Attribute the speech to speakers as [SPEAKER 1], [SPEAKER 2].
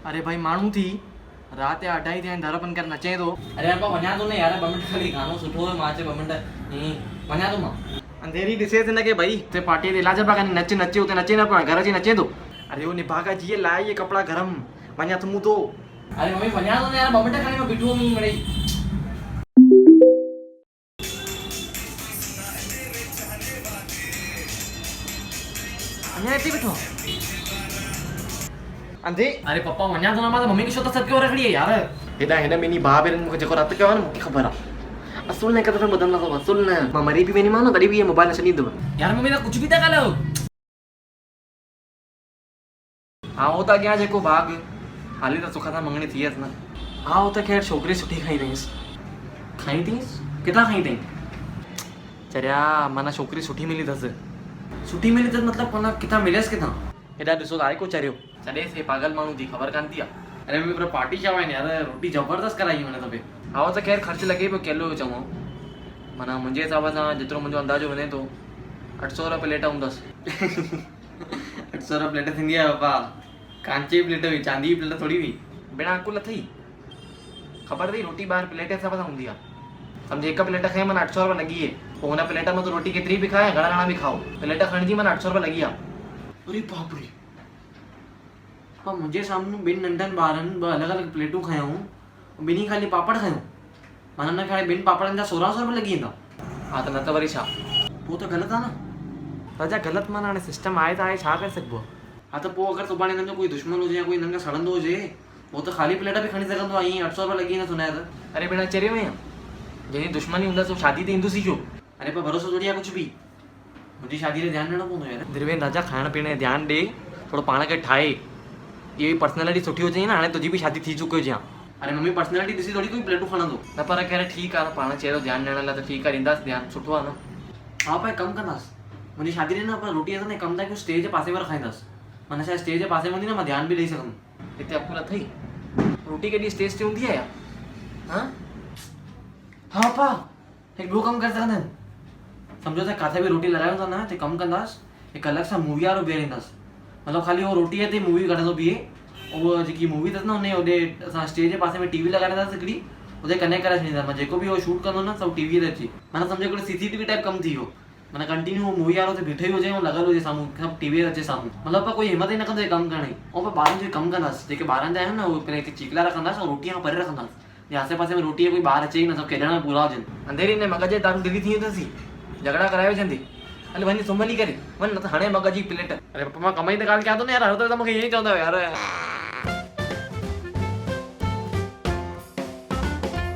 [SPEAKER 1] अरे भाई माण्हू थी रात जा 2:30 थिया आहिनि दर बंदि करे नचे थो।
[SPEAKER 2] अरे यार वञा थो न यार, 2 मिंट खाली गानो सुठो हुयो, मां चयो 2 मिंट वञा थो मां।
[SPEAKER 1] अंधेरी ॾिसे थी न के भाई हुते पार्टीअ ते इलाज पिया कनि, नचे हुते नचे न पियो, घर अची नचे थो। अरे वो निभागा जीअं लाइ इहे कपिड़ा गरम वञा थो मूं तो।
[SPEAKER 2] अरे मम्मी वञा थो न यार, 2 मिंट खाली मां बीठो हुउमि मिड़ई।
[SPEAKER 1] अञा हिते वेठो अंधे।
[SPEAKER 2] अरे पप्पा वञा थो न मां, त मम्मी खे छो त सॾु कयो रखड़ी यार।
[SPEAKER 1] हेॾा हिन ॿिनी भाउ भेनरुनि मूंखे जेको राति कयो आहे न मूंखे ख़बर आहे। असुल न हिकु दफ़े ॿुधंदा अथव, असुल न मां मरी बि वेंदीमांव न तॾहिं बि इहे मोबाइल न छॾींदव।
[SPEAKER 2] यार मम्मी त कुझु बि था ॻाल्हायो।
[SPEAKER 1] हा हो त अॻियां जेको भाग हाली त सुख सां मंगणी थी वियसि न। हा हो त ख़ैर छोकिरी सुठी खई अथईंसि।
[SPEAKER 2] खई अथईंसि? किथां खई अथईं?
[SPEAKER 1] चरिया माना छोकिरी सुठी मिली अथसि।
[SPEAKER 2] सुठी मिली अथसि मतिलबु माना किथां मिलियसि किथां?
[SPEAKER 1] हेॾा ॾिसो त आहे को चरियो चॾेसि हे पागल माण्हू थी ख़बर कान थी आहे।
[SPEAKER 2] अरे मम्मी पर पार्टी छा आहिनि यार, रोटी ज़बरदस्त कराई हुन दफ़े।
[SPEAKER 1] हा हो त ख़ैर ख़र्चु लॻे पियो केलो चङो, माना मुंहिंजे हिसाब सां जेतिरो मुंहिंजो अंदाज़ो वञे थो 800 रुपया प्लेट हूंदसि।
[SPEAKER 2] 800 रुपया प्लेट थींदी आहे पप्पा, कांचे जी प्लेट हुई, चांदी जी प्लेट थोरी हुई।
[SPEAKER 1] बिना अकुल अथई, ख़बर अथई रोटी ॿाहिरि प्लेट जे हिसाब सां हूंदी आहे। सम्झि हिकु प्लेट खई माना 800 रुपया लॻी विए, पोइ हुन प्लेट में तूं रोटी केतिरी बि खाए घणा घणा बि खाओ, प्लेट खणिजी माना 800 रुपया लॻी आहे।
[SPEAKER 2] अरे बाप रे, पप्पा मुंहिंजे साम्हूं 2 नंढनि ॿारनि 2 अलॻि अलॻि प्लेटूं खयूं, ॿिनी ख़ाली पापड़ खयूं, माना न खाए 2 पापड़नि जा 1600 रुपया लॻी वेंदा।
[SPEAKER 1] हा त न त वरी छा,
[SPEAKER 2] पोइ त ग़लति आहे न।
[SPEAKER 1] राजा ग़लति माना हाणे सिस्टम आहे त आहे, छा करे सघिबो आहे।
[SPEAKER 2] हा त पोइ अगरि सुभाणे हिननि जो कोई दुश्मन हुजे या कोई हिननि खे सड़ंदो हुजे, पोइ त ख़ाली प्लेट बि खणी सघंदो आहे, ईअं 800 रुपया लॻी वेंदा सुनाए त।
[SPEAKER 1] अरे बिना चरियो में जंहिंजी दुश्मनी हूंदसि उहो शादी ते ईंदुसि छो।
[SPEAKER 2] अरे पर भरोसो थोड़ी आहे कुझु बि, मुंहिंजी शादी ते ध्यानु ॾियणो पवंदो यार।
[SPEAKER 1] धीरवेंद्र राजा खाइण पीअण ते ध्यानु ॾे, थोरो पाण खे ठाहे, इहा पर्सनैलिटी सुठी हुजे न, हाणे तुंहिंजी बि शादी थी चुकी हुजे।
[SPEAKER 2] अरे मम्मी पर्सनैलिटी ॾिसी थोड़ी कोई प्लेटूं खणंदो।
[SPEAKER 1] न पर ख़ैर ठीकु आहे, पाण चहिरो ध्यानु ॾियण लाइ त ठीकु आहे, ॾींदासीं ध्यानु, सुठो आहे न।
[SPEAKER 2] हा भाई कमु कंदासीं, मुंहिंजी शादी ते न पर रोटी असां कमु था कयूं, स्टेज जे पासे में रखाईंदासीं, माना छा स्टेज जे पासे में हूंदी न मां ध्यानु बि ॾेई सघंदुमि।
[SPEAKER 1] हिते अकुल अथई, रोटी केॾी स्टेज ते हूंदी आहे या हा।
[SPEAKER 2] हा पा हिकु ॿियो कमु करे सघंदा आहिनि, सम्झो त किथे बि रोटी लॻायूं था न, हिते कमु कंदासीं, हिकु अलॻि सां मूवी वारो बीहारे ईंदासीं, मतिलबु ख़ाली उहो रोटीअ ते मूवी कढंदो बीहे, उहा जेकी मूवी अथसि न हुन होॾे असां स्टेज जे पासे में टीवी लॻाईंदासीं हिकिड़ी, उते कनेक्ट करे छॾींदासीं, मां जेको बि उहो शूट कंदो न सभु टीवीअ ते अची, माना सम्झो हिकिड़ो CCTV टाइप कमु थी वियो, माना कंटिन्यू मूवी वारो ते बीठो ई हुजे ऐं लॻल हुजे साम्हूं, सभु टीवीअ ते अचे साम्हूं, मतिलबु कोई हिमत ई न कंदो कमु करण जी। ऐं पोइ ॿारनि जो कमु कंदासीं, जेके ॿारनि जा आहिनि न उहे पहिरियों हिते चीकला रखंदासीं ऐं रोटीअ खां परे रखंदासीं, जीअं आसे पासे में रोटीअ कोई ॿार अचे ई न, सभु खेॾण में पूरा हुजनि।
[SPEAKER 1] अंधेरी ने मगज जे दारू दिली थी वेंदसि, झगड़ा कराए वेंदी, हल वञी सुम्हली करे वञ, न त हाणे मगज जी प्लेट। अरे पप्पा मां कमाई त ॻाल्हि कयां थो न यार, हर दफ़े त मूंखे ईअं ई चवंदा आहियो यार।